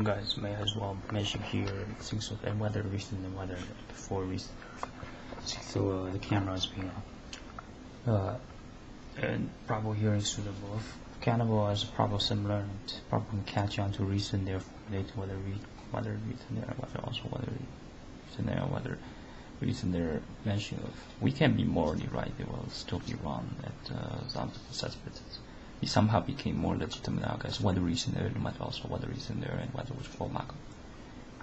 guys may as well mention here things of and weather recent and weather before recent. So the camera is being on. And probable here is suitable. Chancable is probable similar and probable can catch on to recent, therefore relate to whether recent there, whether also whether recent there, whether recent there mention of. We can be morally right, they will still be wrong at some suspects. It somehow became more legitimate now, guys. Whether recent there, but also whether recent there, and whether which quote mark.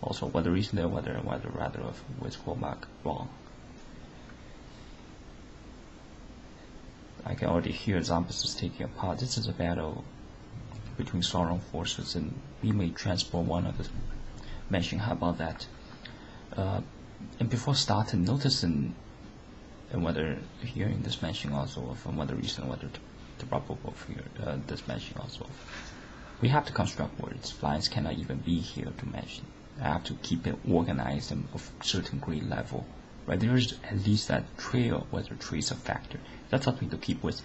Also whether recent there, whether rather of which quote mark wrong. I can already hear examples is taking apart. This is a battle between strong forces, and we may transform one of the mention how about that. And before starting, noticing and whether hearing this mention also of whether recent, whether the probable here, this mention also. We have to construct words. Lines cannot even be here to mention. I have to keep it organized and of certain grade level. Right? There is at least that trail, whether trace of factor. That's something to keep with.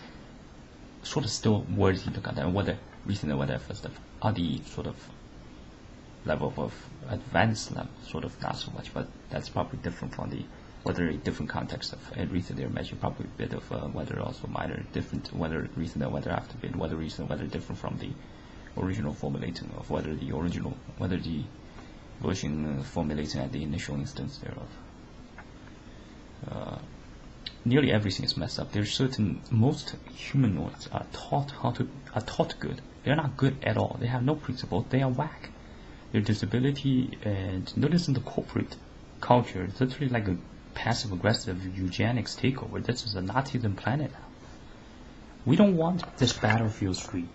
Sort of still worthy to look at that. Whether recent and whether first are the sort of level of advanced level, sort of not so much, but that's probably different from the whether a different context of recent there mentioned probably a bit of whether also minor different whether recent and whether after bit whether recent whether different from the original formulating of whether the version formulating at the initial instance thereof. Nearly everything is messed up. There's certain most humanoids are taught good. They're not good at all. They have no principle. They are whack. Their disability and notice in the corporate culture, it's literally like a passive aggressive eugenics takeover. This is a Nazism planet now. We don't want this battlefield free.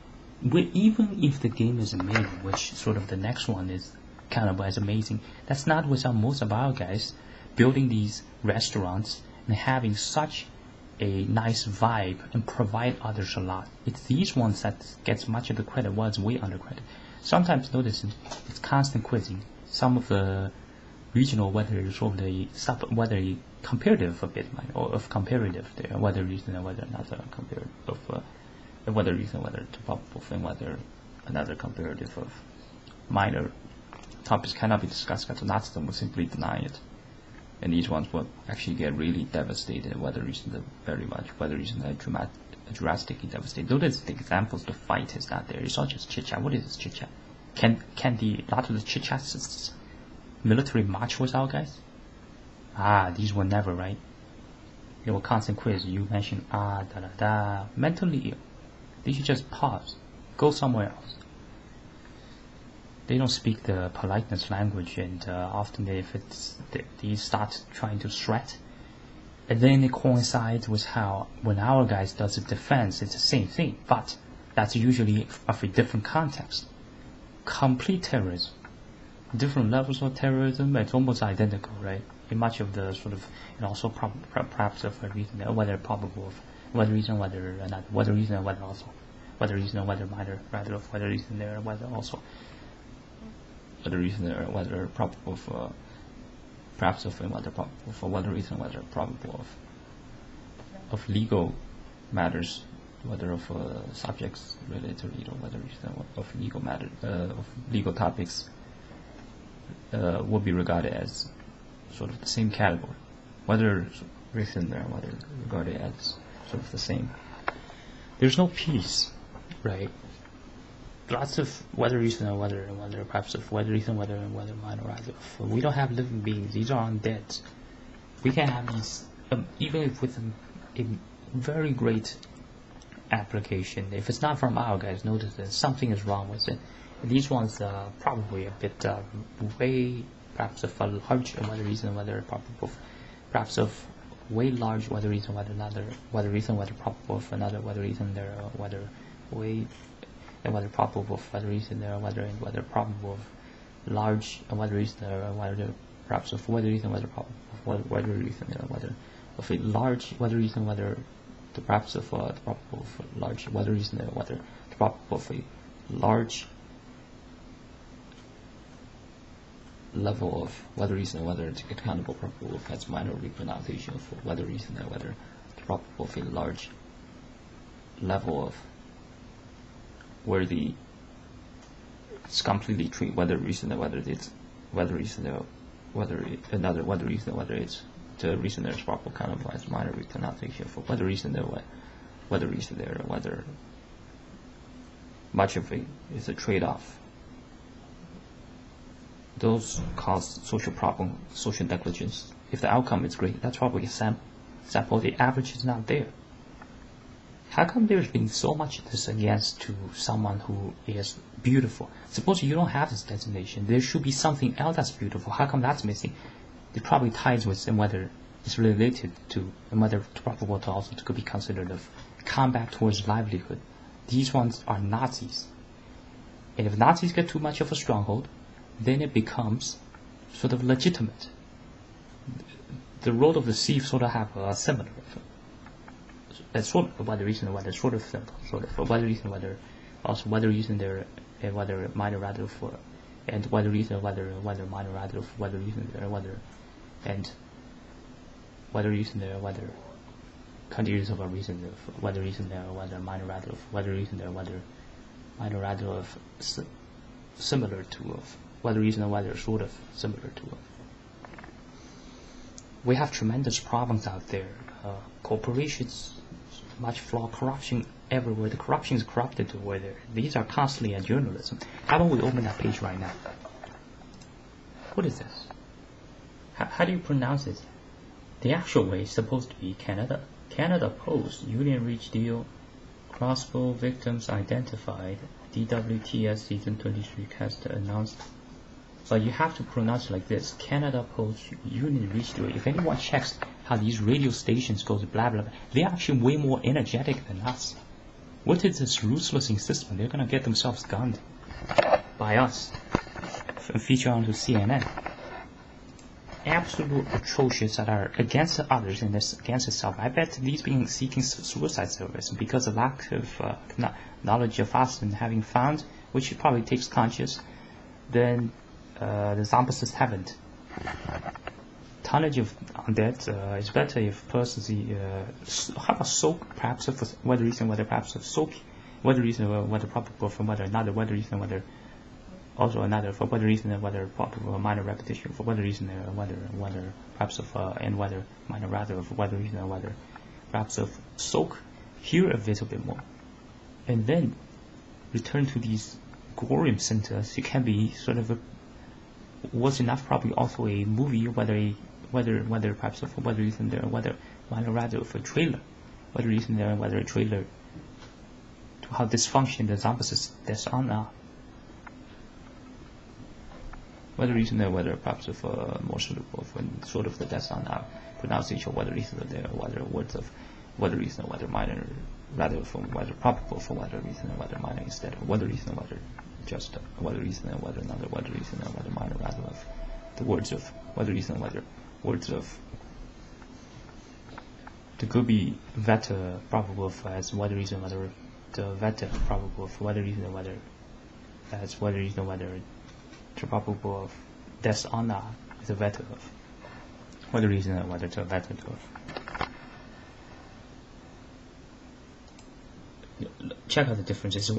Even if the game is amazing, which sort of the next one is kind of as amazing, that's not without most of our guys building these restaurants and having such a nice vibe and provide others a lot. It's these ones that gets much of the credit, while it's way under credit. Sometimes notice it's constant quizzing. Some of the regional whether sort of the whether comparative a bit or of comparative there, whether reason and whether another comparative of whether reason whether to probable and whether another comparative of minor topics cannot be discussed because Nazism will simply deny it. And these ones will actually get really devastated, whether reason very much, whether reason drastically devastated. Notice the examples, the fight is not there. It's not just chit chat. What is this chit chat? Can the lot of the chit chats military march with our guys? These were never, right? They were constant quiz. You mentioned da da da. Mentally ill. They should just pause. Go somewhere else. They don't speak the politeness language, and often they start trying to threat, and then it coincides with how when our guys does the defense, it's the same thing, but that's usually of a different context. Complete terrorism, different levels of terrorism, it's almost identical, right? In much of the sort of, and also perhaps of a reason, whether probable, of whether reason, whether not, whether reason, whether also, whether reason, whether minor, rather of whether reason there, whether also. Whether reason there, whether probable for perhaps of whether probable for whether reason, whether probable of legal matters, whether of subjects related to legal, whether reason of legal matter of legal topics will be regarded as sort of the same category. Whether reason there, whether regarded as sort of the same. There's no peace, right? Lots of whether reason or whether perhaps of whether reason whether minor rather. We don't have living beings. These are undead. We can have these even if with a very great application. If it's not from our guys, notice that something is wrong with it. And these ones probably a bit way perhaps of a large whether reason whether probable, perhaps of way large whether reason whether another whether reason whether probable of another whether reason there whether way. And whether probable of whether reason there, whether probable of large, and whether reason there, whether perhaps of whether reason, whether probable of whether reason there, whether of a large, whether reason, whether the perhaps of the probable of large, whether reason there, whether the probable of a large level of whether reason, whether it's accountable probable of has minor repronunciation of whether reason there, whether the probable of a large level of where the It's completely true. Whether reason, whether it's whether reason, whether another whether reason, whether it's the reason there's probable kind of lies minor we cannot take here for whether reason there, whether reason there, whether much of it is a trade-off. Those cause social problem, social negligence. If the outcome is great, that's probably a sample. The average is not there. How come there's been so much this against to someone who is beautiful? Suppose you don't have this designation. There should be something else that's beautiful. How come that's missing? It probably ties with and whether it's related to and whether probable also could be considered of combat towards livelihood. These ones are Nazis. And if Nazis get too much of a stronghold, then it becomes sort of legitimate. The role of the thief sort of have a similar sort of whether reason whether sort of simple, sort of whether reason whether also whether reason there whether minor rather for and whether reason whether minor rather for whether reason there whether and whether reason there whether continuous of a reason there whether reason there whether minor rather of whether reason there whether minor rather of similar to of whether reason whether sort of similar to of. We have tremendous problems out there. Corporations, much flaw, corruption everywhere. The corruption is corrupted to where there. These are constantly at journalism. How about we open that page right now? What is this? How do you pronounce it? The actual way is supposed to be Canada. Canada Post, Union Reach Deal, Crossbow victims identified, DWTS season 23 cast announced. But you have to pronounce it like this, Canada Post, Union Reach Deal. If anyone checks how these radio stations go to blah blah blah, they're actually way more energetic than us. What is this ruthless insistence? They're gonna get themselves gunned by us. Feature onto CNN. Absolute atrocious that are against the others and against itself. I bet these being seeking suicide service because of lack of knowledge of us and having found, which probably takes conscious, then the zombies haven't. Tonnage of undead is better if personally how about soak perhaps of whether reason whether perhaps of soak whether reason whether probable from whether another whether reason whether also another for whether reason whether probable minor repetition for whether reason whether perhaps of and whether minor rather of whether reason whether perhaps of soak here a little bit more and then return to these Gorium centers. It can be sort of a was enough probably also a movie whether perhaps of whether reason there whether minor rather of a trailer whether reason there whether a trailer to how dysfunction the zombies that's on now. Whether reason there, whether perhaps of more suitable for sort of the that's on now pronunciation, whether reason there, whether words of whether reason, whether minor rather from whether probable for whether reason, whether minor instead of whether reason, whether just whether reason, whether another whether reason, whether minor rather of the words of whether reason, whether words of the could be veta probable as whether reason, whether the veta probable for whether reason, whether as whether reason, whether the probable of des ana is a vector of whether reason or whether to a vector of. Check out the differences.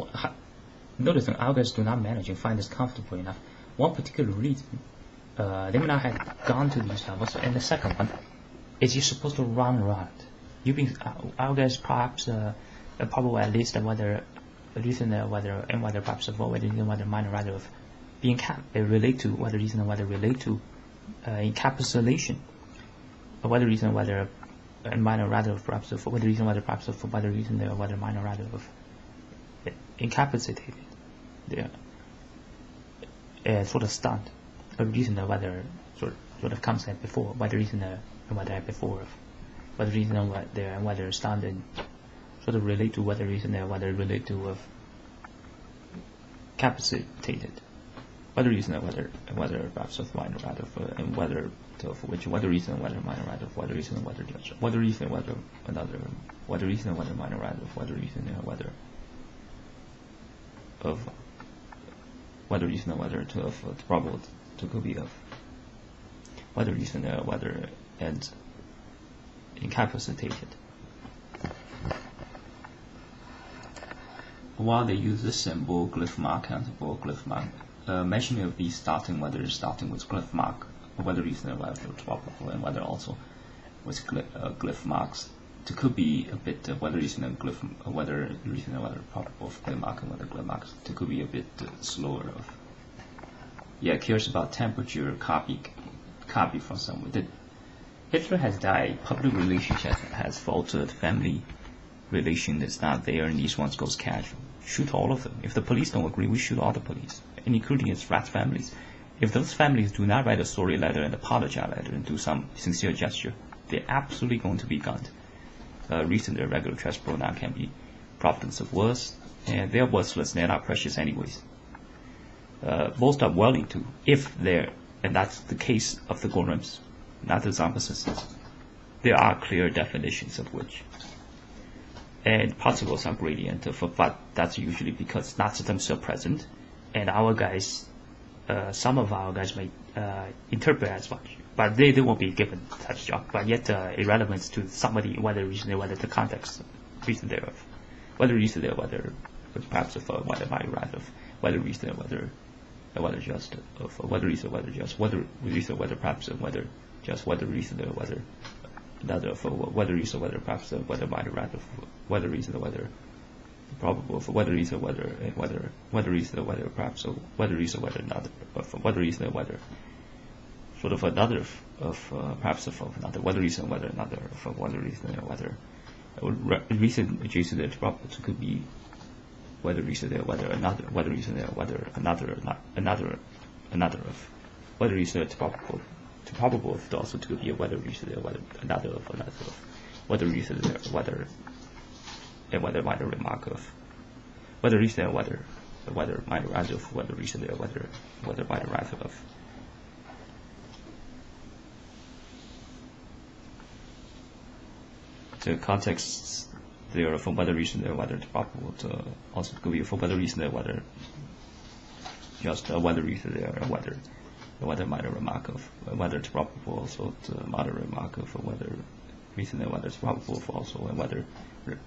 Notice that our guys do not manage and find this comfortable enough. One particular reason they may not have gone to these levels, and the second one is you're supposed to run around. You being our guys perhaps probable at least whether reason whether and whether perhaps of whether minor rather of being relate to whether reason whether relate to encapsulation, or whether reason whether and minor rather of perhaps of whether reason whether perhaps of whether reason there whether minor rather of incapacitated, they sort of stunned. A reason whether sort of comes at before whether reason and whether at before of whether reason and whether stunned and sort of relate to whether reason there whether relate to of capacitated. Whether reason whether perhaps of minor rather and whether to for which whether reason whether minor rather whether reason whether whether reason whether another whether reason whether minor rather whether reason whether of whether reason whether to of probable to could be of whether reason whether and incapacitated. while they use the symbol, glyph mark, chancable, glyph mark, mentioning of these whether starting with glyph mark, whether recent or whether probable, and whether also with glyph marks, it could be a bit whether recent and glyph, whether recent or whether probable of glyph mark and whether glyph marks, it could be a bit slower. Yeah, cares about temperature, copy from someone. Hitler has died, public relations has faltered, family relation is not there, and these ones goes casual. Shoot all of them. If the police don't agree, we shoot all the police, and including his rat families. If those families do not write a sorry letter and apology letter and do some sincere gesture, they're absolutely going to be gunned. Recent irregular trash pronoun can be providence of words, and they're worthless, they're not precious anyways. Most are willing to, if they're, and that's the case of the moron'es, not the Zambasists. There are clear definitions of which. And particles are gradient, but that's usually because Nazis themselves present, and our guys, some of our guys may interpret as much, but they won't be given such job. But yet, irrelevant to somebody, whether reason, whether the context, reason thereof, whether reason there, whether perhaps of whether my right of, whether reason, whether just of, whether reason, whether just, whether reason, whether perhaps whether just, whether reason, whether another of, whether reason, whether perhaps whether my right of, whether reason, whether probable, for whether reason, whether and whether reason, whether perhaps whether reason, whether another, whether reason, whether sort of another of perhaps of another, whether reason, whether another, of whether reason, whether reason adjacent to probable could be whether reason there, whether another, whether reason there, whether another of whether reason to probable it also to be a whether reason there, whether another of whether reason there, whether and whether minor remark of whether reason there, whether minor rather of whether reason there, whether minor rather of the context there from whether reason there, whether probable to also could be from whether reason there, whether just whether reason there, and whether minor remark of whether it's probable also to minor remark of whether reason there, whether it's probable for also, and whether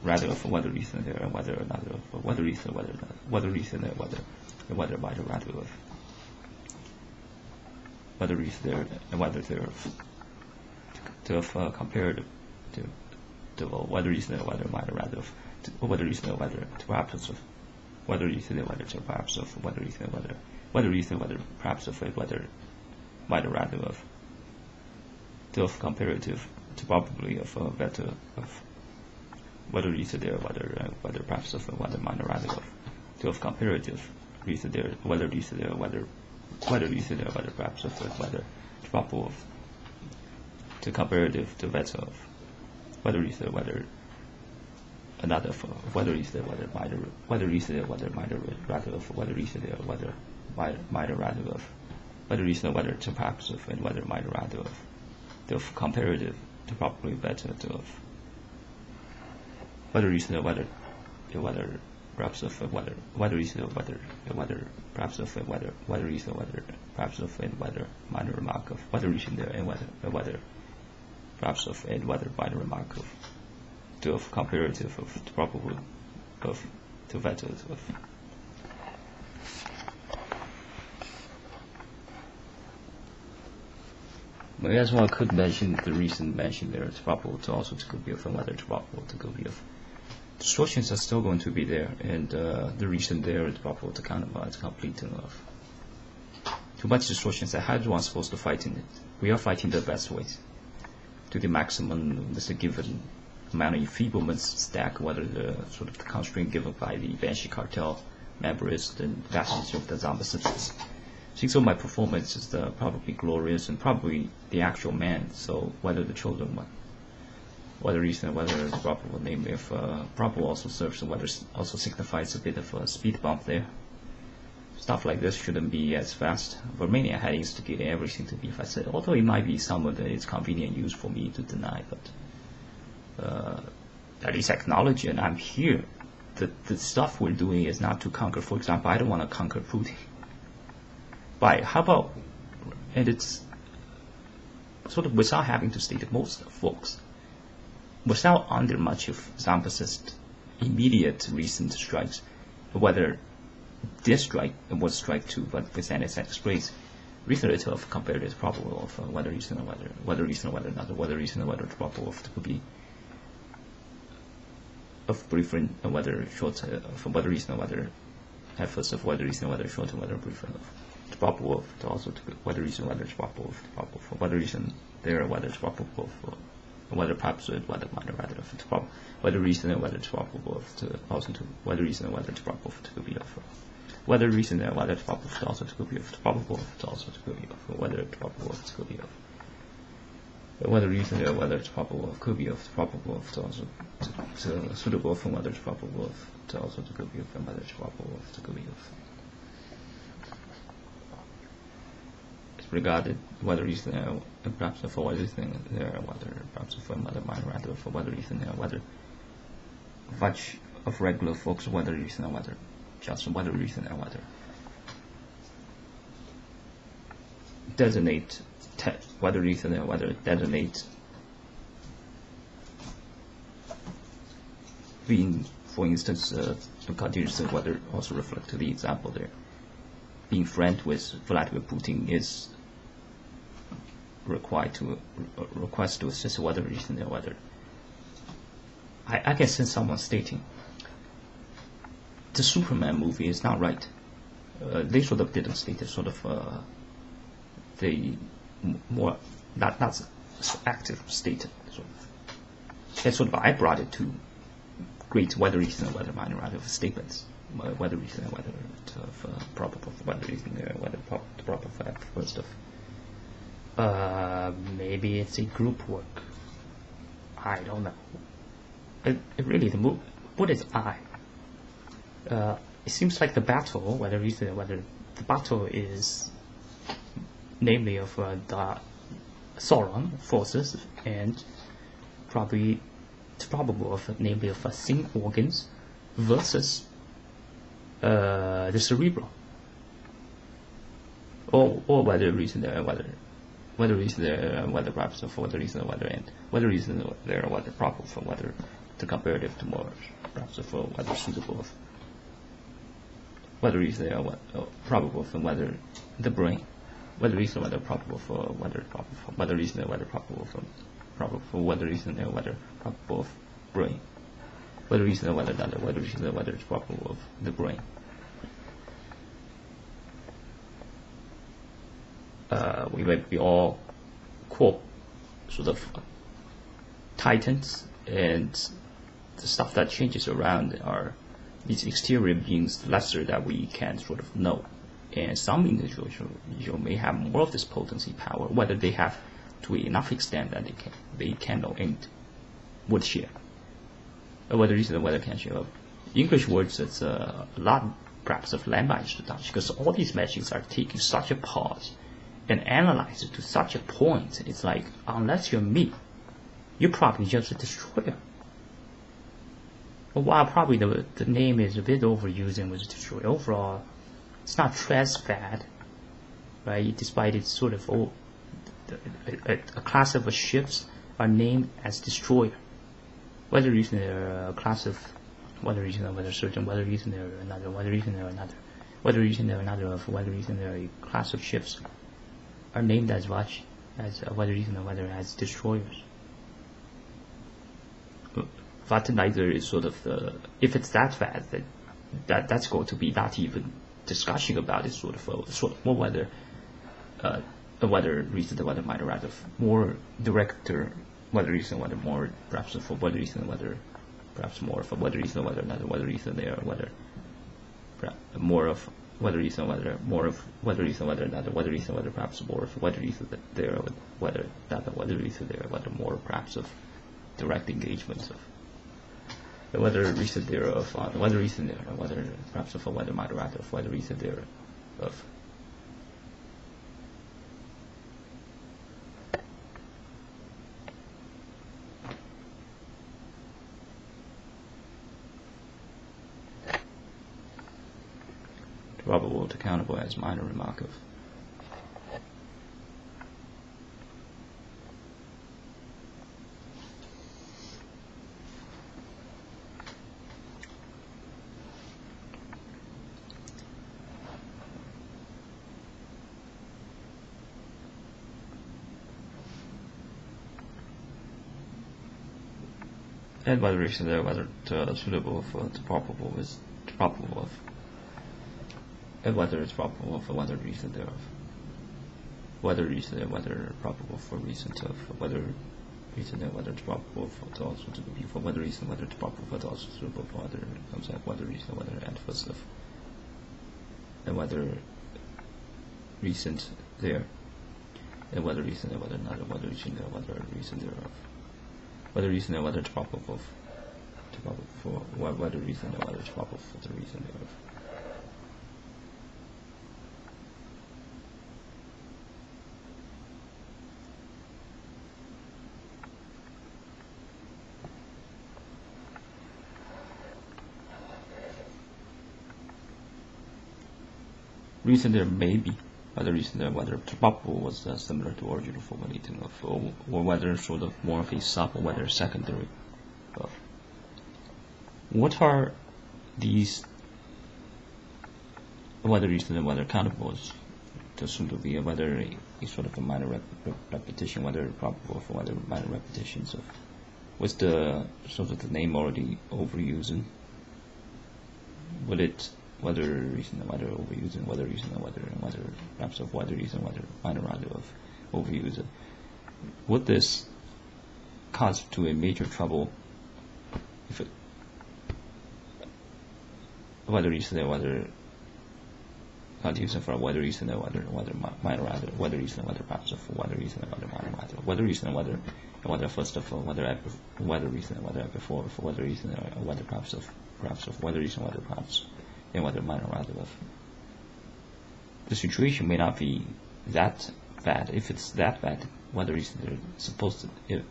rather for whether reason there, and whether another for whether reason, whether reason there, whether minor rather of whether reason there, and whether there to have compared to whether reason there, whether minor rather of whether reason there, whether to perhaps of whether reason there, whether to perhaps of whether reason there, whether reason whether perhaps of whether minor rather of to have comparative to probably of better of whether reason there, whether perhaps of whether minor rather of to have comparative reason there, whether reason there, whether reason there, whether perhaps of whether probable of to comparative to better of whether reason there, whether another for whether reason there, whether reason there, whether minor rather of whether reason there, whether minor rather of whether reason there, whether to perhaps of and whether minor rather of the comparative to probably better to of whether reason there, whether perhaps of whether reason there, whether perhaps of whether reason there, whether perhaps of and whether minor remark of whether reason there, and whether perhaps of and whether minor remark of to of comparative of to probable of to better of but as well, I could mention the reason mentioned there. It's probable to also to could be of whether it's probable to could be of distortions are still going to be there, and the reason there is probable to counterpart it's complete enough. Too much distortions. How is one supposed to fight in it? We are fighting the best ways to the maximum. There's a given amount of enfeeblement stack, whether the sort of the constraint given by the Banshee cartel members and vastness of the Zambasists. So my performance is probably glorious and probably the actual man. So whether the children, whether reason, whether it's probable, namely if probable also serves, and whether also signifies a bit of a speed bump there. Stuff like this shouldn't be as fast. Romania had instigated everything to be facile, although it might be some of it's convenient use for me to deny, but at least acknowledge it. And I'm here. The stuff we're doing is not to conquer. For example, I don't want to conquer Putin. How about, and it's sort of without having to state it, most folks, without under much of Zambasist immediate recent strikes, whether this strike was strike 2, but with an express recnete of comparative probable of whether recent or whether recent or whether not, whether recent or whether probable of could be of brief and whether short from whether recent or whether at first of whether recent or whether short and whether brief of the probable of to also to whether recent whether probable of the probable for whether recent there whether it's probable for whether perhaps whether minor rather of the probable whether recent and whether it's probable of to also to whether recent and whether it's probable to be of whether recent and whether it's probable to also to be of the probable to also to be of whether it's probable to be of whether recent and whether it's probable could be of the probable to also to suitable from whether it's probable to also to be of and whether it's probable to be of. It's regarded whether recent and perhaps for whether recent there whether perhaps for whether minor rather for whether recent and whether much of regular folks whether recent and whether just whether recent and whether designate whether recent and whether designate being, for instance, continuous whether also reflect to the example there. Being friend with Vladimir Putin is required to request to assist whether recent and whether. I can sense someone stating the Superman movie is not right. They sort of didn't state it, sort of they more not so active stated. Sort of. And sort of I brought it to great whether recent and whether minor rather of statements, whether recent and whether of probable, whether recent and whether probable at first of. Maybe it's a group work. I don't know. It really the move. What is I? It seems like the battle, whether the battle is namely of the Sauron forces and probably it's probable of namely of sing organs versus the cerebral, or whether reason there whether reason there whether perhaps for whether reason whether and whether reason there whether probable for whether the comparative to more perhaps for whether suitable of whether reason there probable for whether the brain whether reason whether probable for whether probable for whether reason there whether probable for whether reason there whether probable of brain whether reason there whether not whether reason there whether it's probable of the brain. We might be all quote sort of titans and the stuff that changes around are these exterior beings lesser that we can sort of know, and some individuals may have more of this potency power, whether they have to enough extent that they can know and would share, or whether reason whether can share. English words it's a lot perhaps of language to Dutch because all these messages are taking such a pause and analyze it to such a point. It's like unless you're me, you're probably just a destroyer. Well, while probably the name is a bit overused and was destroyer, overall it's not trash bad, right? Despite it's sort of a class of ships are named as destroyer. Whether reason they're a class of whether reason or whether certain whether reason they're another whether reason they're another whether reason they're another of whether reason they're a class of ships are named as much as whether reason or whether as destroyers. But neither is sort of if it's that bad that's going to be not even discussion about it sort of more whether reason or whether minor rather more director whether reason whether more perhaps for whether reason whether perhaps more for whether reason whether another whether reason there whether more of whether reason whether more of whether reason whether another whether reason whether perhaps more of whether reason there whether another whether reason there whether more perhaps of direct engagements of whether reason there of whether reason there whether perhaps of whether minor rather of whether reason there of probable to countable as minor remark of and whether reason there, whether suitable for the probable is probable of, and whether it's probable for whether reason thereof, whether reason there, whether probable for reason of, whether reason there, whether it's probable for the also to be for whether reason, whether it's probable for the also suitable for other comes out whether reason, whether at first of, and whether reason there, and whether reason there, whether not, whether reason there, whether reason thereof, whether reason there, whether it's probable for whether reason there, whether it's probable for the reason thereof. Reason there may be, whether reason there, whether probable was similar to original formulating of, or whether sort of more of a sub, or whether secondary of. What are these? Whether reason there, whether countable is assumed to be, whether a sort of a minor repetition, whether probable for whether minor repetitions of. Was the sort of the name already overusing? Would it? Whether reason and whether overusing, whether reason and whether perhaps of whether reason, whether minor rather of overusing. Would this cause to a major trouble if it whether reason and whether not using for whether reason and whether minor rather, whether reason and whether perhaps of whether reason and whether minor rather, whether reason and whether first of all, whether reason and whether before, for whether reason and whether perhaps of whether reason, whether perhaps and whether minor rather of. The situation may not be that bad. If it's that bad, whether reason they're supposed to,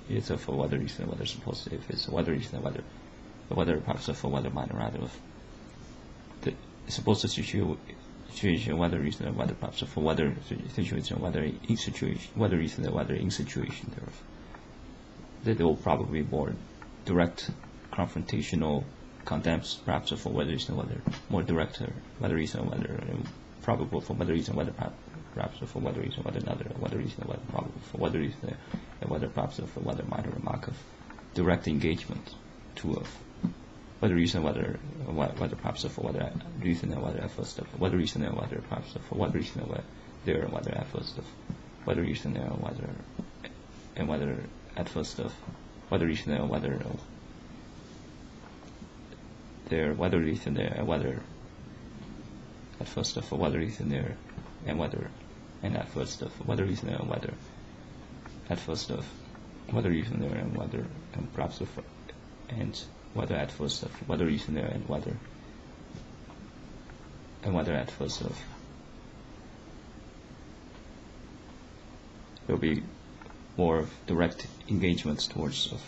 it's for whether reason whether supposed to, if it's whether reason whether perhaps for whether minor rather of. It's supposed to situation whether reason whether perhaps for whether situation whether in situation whether reason whether in situation thereof. That they will probably be more direct confrontational condemns perhaps for whether reason whether more direct whether reason whether probable for whether reason whether perhaps for whether reason whether another whether reason whether probable for whether reason and whether perhaps for whether minor remark of direct engagement to of whether reason whether perhaps for whether reason and whether at first of whether reason and whether perhaps for whether reason and whether there and whether at first of whether reason and whether at first of whether reason and whether there whether reason there and whether at first of whether reason there and whether and at first of whether reason there and whether at first of whether reason there and whether and perhaps of and whether at first of whether reason there and whether at first of there will be more of direct engagements towards of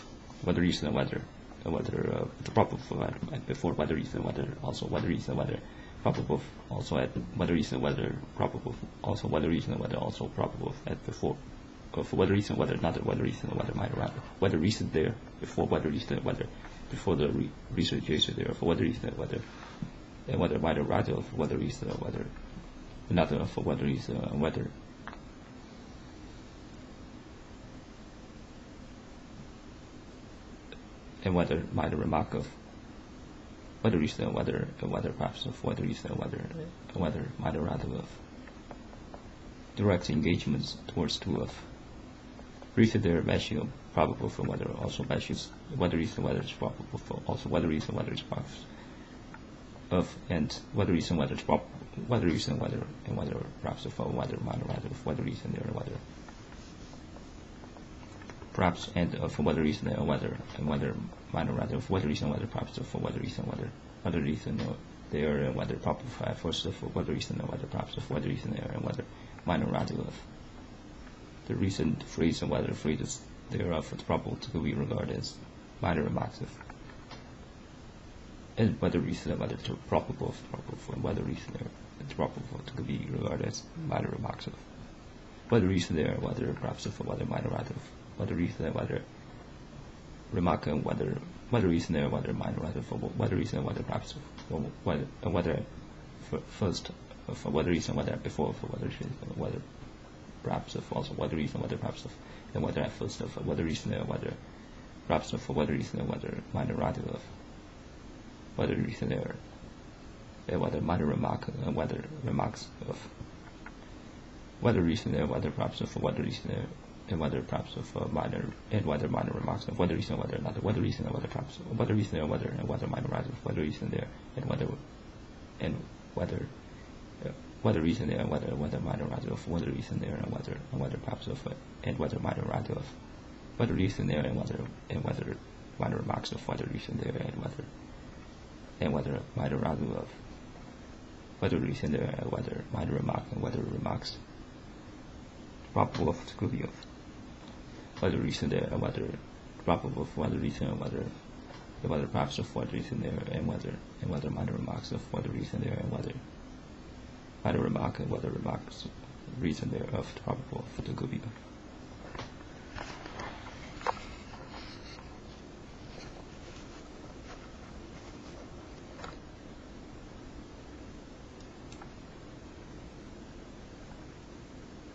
whether reason and whether the probable at before whether reason whether also whether reason whether probable also at whether reason whether probable also whether reason whether also probable at before for whether reason whether not whether reason whether minor rather whether reason there before whether reason whether before the research there for whether reason whether and whether minor rather of whether reason whether another for whether reason whether and whether minor remark of whether reason whether perhaps of whether reason whether minor rather of direct engagements towards two of reason there matching of probable for whether also matches whether reason whether it's probable for also whether reason whether it's probable of and whether reason whether it's probable whether reason whether and whether perhaps of whether minor rather of whether reason there and whether perhaps and for whether reason there and whether minor rather of whether reason whether perhaps for whether reason there and whether probable for first of whether reason and whether perhaps of whether reason there and whether minor rather of the recent phrase and whether the phrases thereof is probable to be regarded as minor remarks of and whether reason and whether it's probable for whether reason there it's probable to be regarded as minor remarks of whether reason there whether perhaps for whether minor rather of whether reason and whether remark and whether reason there whether minor rather for whether reason and whether perhaps for whether first for whether reason whether before for whether perhaps of also whether reason whether perhaps of and whether at first of whether reason there whether perhaps of whether reason there, whether minor ratio of whether reason there, whether minor remark, whether remarks of whether reason there, whether perhaps of whether reason there, and whether perhaps of minor and whether minor remarks of whether reason whether another whether reason there, whether perhaps whether reason there, whether and whether minor ratio of whether reason there, and whether whether reason there, whether minor ratio of whether reason there, and whether perhaps of and whether minor ratio of whether reason there, and whether minor remarks of whether reason there, and whether minor ratio of whether reason there, and whether minor remark and whether remarks probable of the could be of whether reason there, and whether probable of whether reason, and whether perhaps of whether reason there, and whether minor remarks of whether reason there, and whether minor remark and whether remarks reason there of the probable of the could be of.